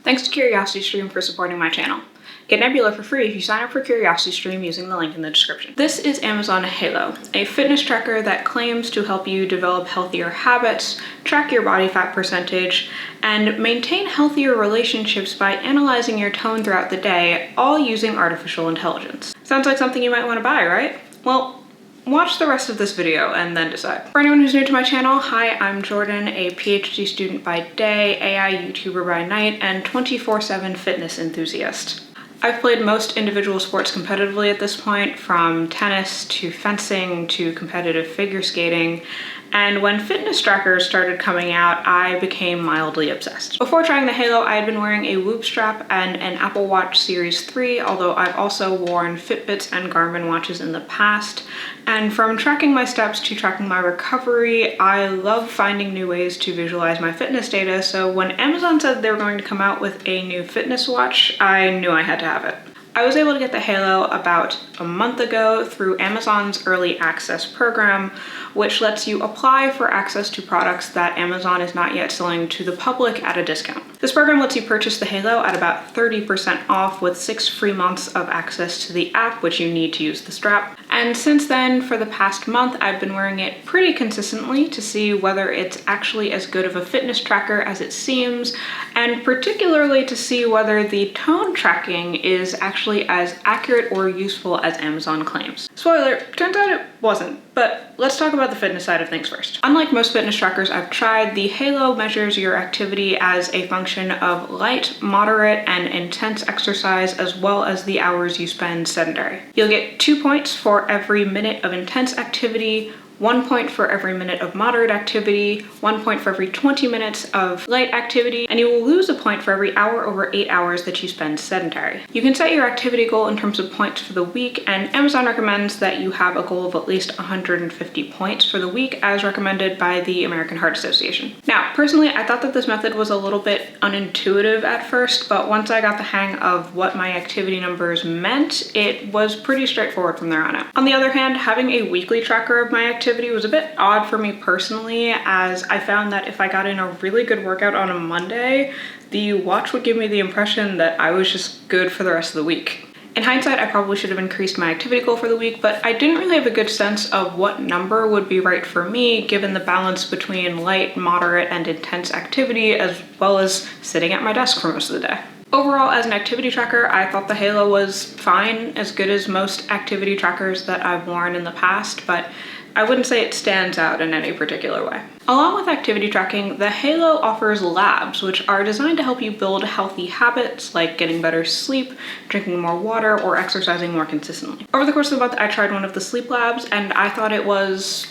Thanks to CuriosityStream for supporting my channel. Get Nebula for free if you sign up for CuriosityStream using the link in the description. This is Amazon Halo, a fitness tracker that claims to help you develop healthier habits, track your body fat percentage, and maintain healthier relationships by analyzing your tone throughout the day, all using artificial intelligence. Sounds like something you might want to buy, right? Well, watch the rest of this video and then decide. For anyone who's new to my channel, hi, I'm Jordan, a PhD student by day, AI YouTuber by night, and 24/7 fitness enthusiast. I've played most individual sports competitively at this point, from tennis to fencing to competitive figure skating, and when fitness trackers started coming out, I became mildly obsessed. Before trying the Halo, I had been wearing a Whoop strap and an Apple Watch Series 3, although I've also worn Fitbits and Garmin watches in the past. And from tracking my steps to tracking my recovery, I love finding new ways to visualize my fitness data, so when Amazon said they were going to come out with a new fitness watch, I knew I had to have it. I was able to get the Halo about a month ago through Amazon's early access program, which lets you apply for access to products that Amazon is not yet selling to the public at a discount. This program lets you purchase the Halo at about 30% off with 6 free months of access to the app, which you need to use the strap. And since then, for the past month, I've been wearing it pretty consistently to see whether it's actually as good of a fitness tracker as it seems, and particularly to see whether the tone tracking is actually as accurate or useful as Amazon claims. Spoiler, turns out it wasn't, but let's talk about the fitness side of things first. Unlike most fitness trackers I've tried, the Halo measures your activity as a function of light, moderate, and intense exercise, as well as the hours you spend sedentary. You'll get 2 points for every minute of intense activity, 1 point for every minute of moderate activity, 1 point for every 20 minutes of light activity, and you will lose a point for every hour over 8 hours that you spend sedentary. You can set your activity goal in terms of points for the week, and Amazon recommends that you have a goal of at least 150 points for the week, as recommended by the American Heart Association. Now, personally, I thought that this method was a little bit unintuitive at first, but once I got the hang of what my activity numbers meant, it was pretty straightforward from there on out. On the other hand, having a weekly tracker of my activity was a bit odd for me personally, as I found that if I got in a really good workout on a Monday, the watch would give me the impression that I was just good for the rest of the week. In hindsight, I probably should have increased my activity goal for the week, but I didn't really have a good sense of what number would be right for me, given the balance between light, moderate, and intense activity, as well as sitting at my desk for most of the day. Overall, as an activity tracker, I thought the Halo was fine, as good as most activity trackers that I've worn in the past, but I wouldn't say it stands out in any particular way. Along with activity tracking, the Halo offers labs, which are designed to help you build healthy habits like getting better sleep, drinking more water, or exercising more consistently. Over the course of the month, I tried one of the sleep labs, and I thought it was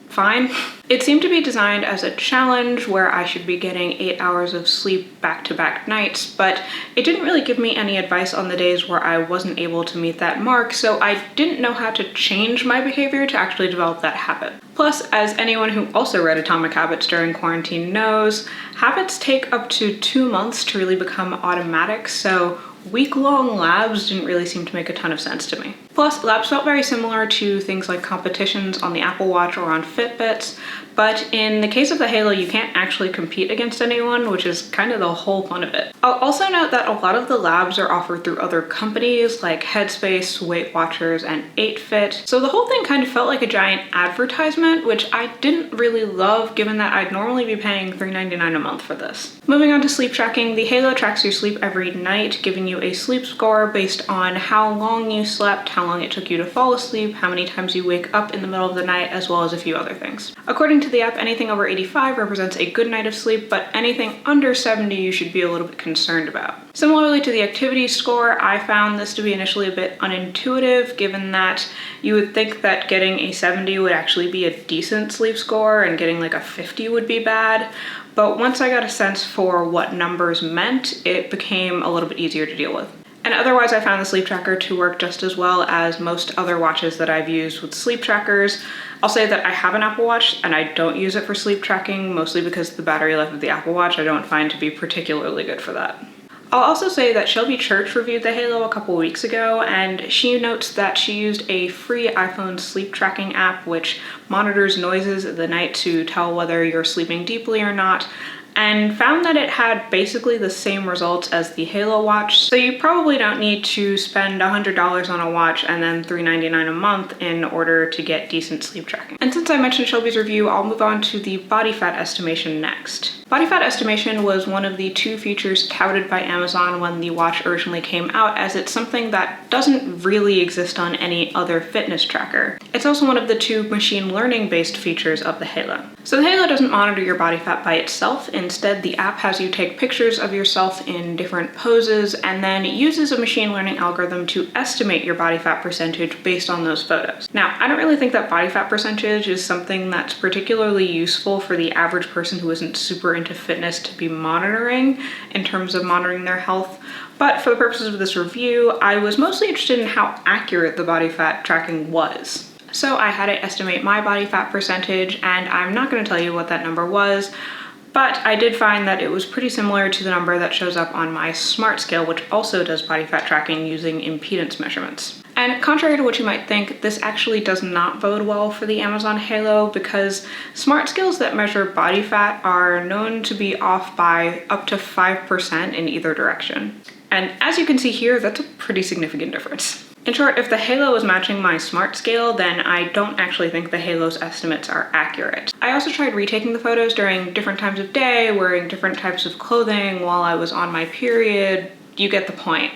fine. It seemed to be designed as a challenge where I should be getting 8 hours of sleep back-to-back nights, but it didn't really give me any advice on the days where I wasn't able to meet that mark, so I didn't know how to change my behavior to actually develop that habit. Plus, as anyone who also read Atomic Habits during quarantine knows, habits take up to 2 months to really become automatic, so week-long labs didn't really seem to make a ton of sense to me. Plus, labs felt very similar to things like competitions on the Apple Watch or on Fitbits, but in the case of the Halo, you can't actually compete against anyone, which is kind of the whole fun of it. I'll also note that a lot of the labs are offered through other companies like Headspace, Weight Watchers, and 8Fit, so the whole thing kind of felt like a giant advertisement, which I didn't really love, given that I'd normally be paying $3.99 a month for this. Moving on to sleep tracking, the Halo tracks your sleep every night, giving you a sleep score based on how long you slept, how long it took you to fall asleep, how many times you wake up in the middle of the night, as well as a few other things. According to the app, anything over 85 represents a good night of sleep, but anything under 70 you should be a little bit concerned about. Similarly to the activity score, I found this to be initially a bit unintuitive, given that you would think that getting a 70 would actually be a decent sleep score and getting like a 50 would be bad. But once I got a sense for what numbers meant, it became a little bit easier to deal with. And otherwise, I found the sleep tracker to work just as well as most other watches that I've used with sleep trackers. I'll say that I have an Apple Watch and I don't use it for sleep tracking, mostly because the battery life of the Apple Watch I don't find to be particularly good for that. I'll also say that Shelby Church reviewed the Halo a couple weeks ago, and she notes that she used a free iPhone sleep tracking app which monitors noises of the night to tell whether you're sleeping deeply or not. and found that it had basically the same results as the Halo watch. So you probably don't need to spend $100 on a watch and then $399 a month in order to get decent sleep tracking. And since I mentioned Shelby's review, I'll move on to the body fat estimation next. Body fat estimation was one of the 2 features touted by Amazon when the watch originally came out, as it's something that doesn't really exist on any other fitness tracker. It's also one of the 2 machine learning based features of the Halo. So the Halo doesn't monitor your body fat by itself. Instead, the app has you take pictures of yourself in different poses, and then it uses a machine learning algorithm to estimate your body fat percentage based on those photos. Now, I don't really think that body fat percentage is something that's particularly useful for the average person who isn't super into fitness to be monitoring in terms of monitoring their health. But for the purposes of this review, I was mostly interested in how accurate the body fat tracking was. So I had it estimate my body fat percentage, and I'm not going to tell you what that number was, but I did find that it was pretty similar to the number that shows up on my Smart Scale, which also does body fat tracking using impedance measurements. And contrary to what you might think, this actually does not bode well for the Amazon Halo, because Smart Scales that measure body fat are known to be off by up to 5% in either direction. And as you can see here, that's a pretty significant difference. In short, if the Halo is matching my Smart Scale, then I don't actually think the Halo's estimates are accurate. I also tried retaking the photos during different times of day, wearing different types of clothing while I was on my period. You get the point.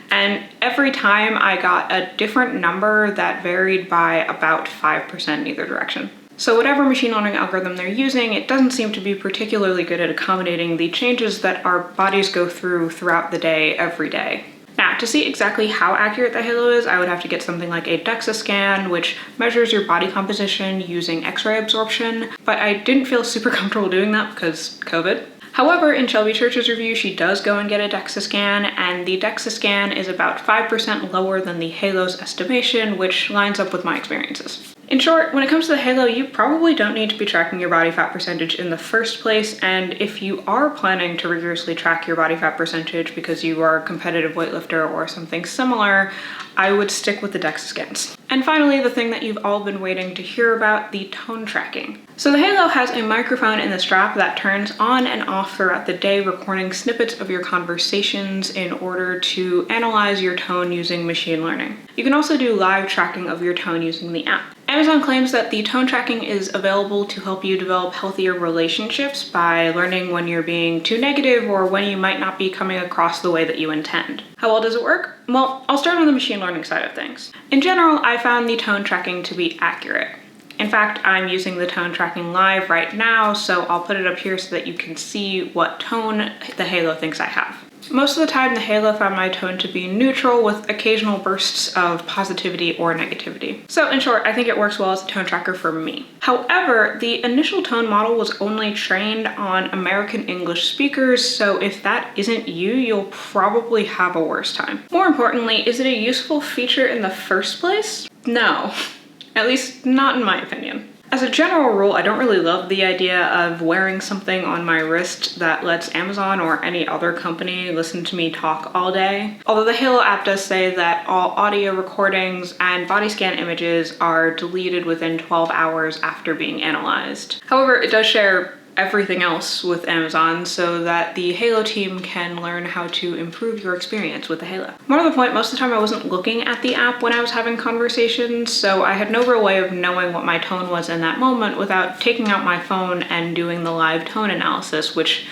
And every time I got a different number that varied by about 5% in either direction. So whatever machine learning algorithm they're using, it doesn't seem to be particularly good at accommodating the changes that our bodies go throughout the day, every day. Now, to see exactly how accurate the Halo is, I would have to get something like a DEXA scan, which measures your body composition using X-ray absorption, but I didn't feel super comfortable doing that because COVID. However, in Shelby Church's review, she does go and get a DEXA scan, and the DEXA scan is about 5% lower than the Halo's estimation, which lines up with my experiences. In short, when it comes to the Halo, you probably don't need to be tracking your body fat percentage in the first place, and if you are planning to rigorously track your body fat percentage because you are a competitive weightlifter or something similar, I would stick with the DEXA scans. And finally, the thing that you've all been waiting to hear about, the tone tracking. So the Halo has a microphone in the strap that turns on and off throughout the day, recording snippets of your conversations in order to analyze your tone using machine learning. You can also do live tracking of your tone using the app. Amazon claims that the tone tracking is available to help you develop healthier relationships by learning when you're being too negative or when you might not be coming across the way that you intend. How well does it work? Well, I'll start on the machine learning side of things. In general, I found the tone tracking to be accurate. In fact, I'm using the tone tracking live right now, so I'll put it up here so that you can see what tone the Halo thinks I have. Most of the time, the Halo found my tone to be neutral with occasional bursts of positivity or negativity. So in short, I think it works well as a tone tracker for me. However, the initial tone model was only trained on American English speakers, so if that isn't you, you'll probably have a worse time. More importantly, is it a useful feature in the first place? No, at least not in my opinion. As a general rule, I don't really love the idea of wearing something on my wrist that lets Amazon or any other company listen to me talk all day. Although the Halo app does say that all audio recordings and body scan images are deleted within 12 hours after being analyzed. However, it does share everything else with Amazon so that the Halo team can learn how to improve your experience with the Halo. More to the point, most of the time I wasn't looking at the app when I was having conversations, so I had no real way of knowing what my tone was in that moment without taking out my phone and doing the live tone analysis, which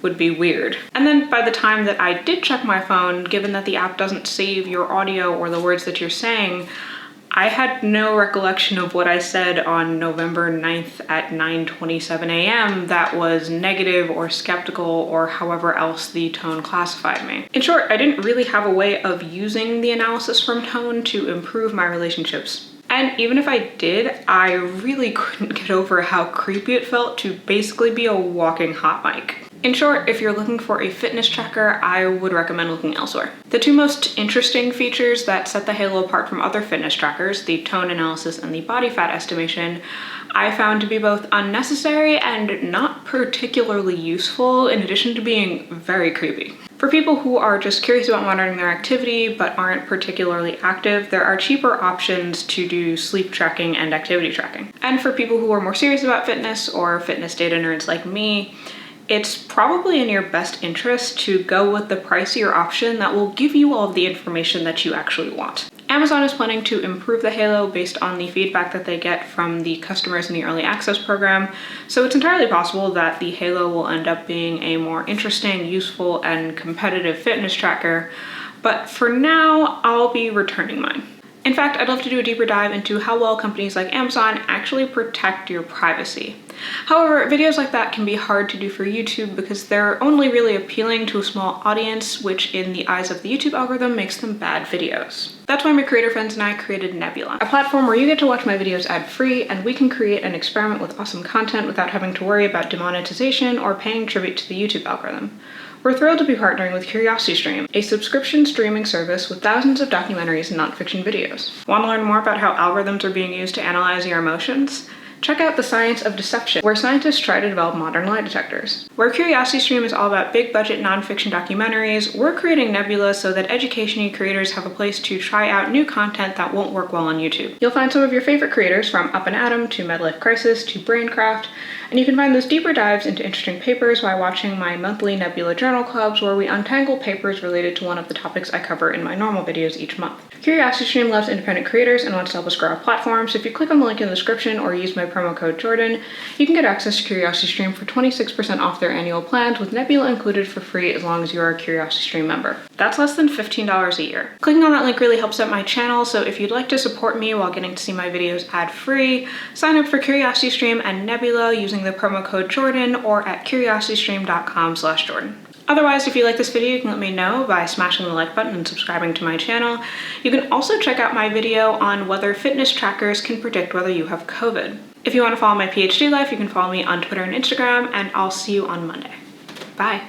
would be weird. And then by the time that I did check my phone, given that the app doesn't save your audio or the words that you're saying, I had no recollection of what I said on November 9th at 9:27 a.m. that was negative or skeptical or however else the tone classified me. In short, I didn't really have a way of using the analysis from tone to improve my relationships. And even if I did, I really couldn't get over how creepy it felt to basically be a walking hot mic. In short, if you're looking for a fitness tracker, I would recommend looking elsewhere. The two most interesting features that set the Halo apart from other fitness trackers, the tone analysis and the body fat estimation, I found to be both unnecessary and not particularly useful, in addition to being very creepy. For people who are just curious about monitoring their activity but aren't particularly active, there are cheaper options to do sleep tracking and activity tracking. And for people who are more serious about fitness or fitness data nerds like me, it's probably in your best interest to go with the pricier option that will give you all of the information that you actually want. Amazon is planning to improve the Halo based on the feedback that they get from the customers in the early access program, so it's entirely possible that the Halo will end up being a more interesting, useful, and competitive fitness tracker, but for now, I'll be returning mine. In fact, I'd love to do a deeper dive into how well companies like Amazon actually protect your privacy. However, videos like that can be hard to do for YouTube because they're only really appealing to a small audience, which in the eyes of the YouTube algorithm makes them bad videos. That's why my creator friends and I created Nebula, a platform where you get to watch my videos ad-free and we can create and experiment with awesome content without having to worry about demonetization or paying tribute to the YouTube algorithm. We're thrilled to be partnering with CuriosityStream, a subscription streaming service with thousands of documentaries and nonfiction videos. Want to learn more about how algorithms are being used to analyze your emotions? Check out The Science of Deception, where scientists try to develop modern lie detectors. Where CuriosityStream is all about big budget nonfiction documentaries, we're creating Nebula so that education creators have a place to try out new content that won't work well on YouTube. You'll find some of your favorite creators from Up and Atom to Midlife Crisis to Braincraft, and you can find those deeper dives into interesting papers by watching my monthly Nebula Journal Clubs, where we untangle papers related to one of the topics I cover in my normal videos each month. CuriosityStream loves independent creators and wants to help us grow our platform, so if you click on the link in the description or use my promo code Jordan, you can get access to CuriosityStream for 26% off their annual plans, with Nebula included for free as long as you are a CuriosityStream member. That's less than $15 a year. Clicking on that link really helps out my channel, so if you'd like to support me while getting to see my videos ad-free, sign up for CuriosityStream and Nebula using the promo code Jordan or at curiositystream.com/Jordan. Otherwise, if you like this video, you can let me know by smashing the like button and subscribing to my channel. You can also check out my video on whether fitness trackers can predict whether you have COVID. If you want to follow my PhD life, you can follow me on Twitter and Instagram, and I'll see you on Monday. Bye.